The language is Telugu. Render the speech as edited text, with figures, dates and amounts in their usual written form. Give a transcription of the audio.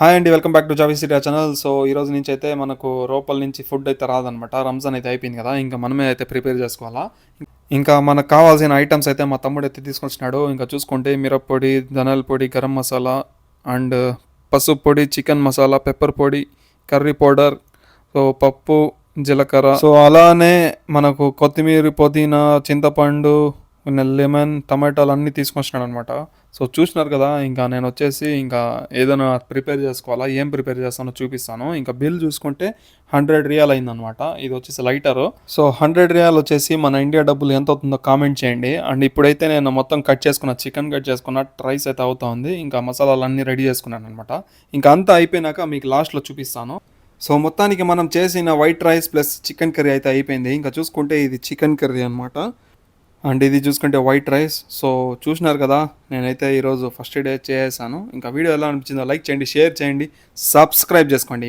హాయ్ అండి, వెల్కమ్ బ్యాక్ టు జావీ సిరియా ఛానల్. సో ఈ రోజు నుంచి అయితే మనకు రోపల నుంచి ఫుడ్ అయితే రాదనమాట. రంజాన్ అయితే అయిపోయింది కదా, ఇంకా మనమే అయితే ప్రిపేర్ చేసుకోవాలా. ఇంకా మనకు కావాల్సిన ఐటమ్స్ అయితే మా తమ్ముడు అయితే తీసుకొచ్చినాడు. ఇంకా చూసుకుంటే మిరప్పొడి, ధనియాల పొడి, గరం మసాలా అండ్ పసుపు పొడి, చికెన్ మసాలా, పెప్పర్ పొడి, కర్రీ పౌడర్, సో పప్పు, జీలకర్ర, సో అలానే మనకు కొత్తిమీర, పుదీనా, చింతపండు, లెమన్, టమాటాలు అన్నీ తీసుకొచ్చినాడు అనమాట. సో చూసినారు కదా, ఇంకా నేను వచ్చేసి ఇంకా ఏదైనా ప్రిపేర్ చేసుకోవాలా, ఏం ప్రిపేర్ చేస్తానో చూపిస్తాను. ఇంకా బిల్ చూసుకుంటే 100 రియాల్ అయిందనమాట. ఇది వచ్చేసి లైటరు. సో 100 రియాల్ వచ్చేసి మన ఇండియా డబ్బులు ఎంత అవుతుందో కామెంట్ చేయండి. అండ్ ఇప్పుడైతే నేను మొత్తం కట్ చేసుకున్న, చికెన్ కట్ చేసుకున్న, రైస్ అయితే అవుతా ఉంది. ఇంకా మసాలాలు అన్నీ రెడీ చేసుకున్నాను అనమాట. ఇంకా అంతా అయిపోయినాక మీకు లాస్ట్లో చూపిస్తాను. సో మొత్తానికి మనం చేసిన white rice plus chicken curry అయితే అయిపోయింది. ఇంకా చూసుకుంటే ఇది చికెన్ కర్రీ అనమాట. అండ్ ఇది చూసుకుంటే వైట్ రైస్. సో చూసినారు కదా, నేనైతే ఈరోజు ఫస్ట్ డే చేసాను. ఇంకా వీడియో ఎలా అనిపించిందో లైక్ చేయండి, షేర్ చేయండి, సబ్స్క్రైబ్ చేసుకోండి.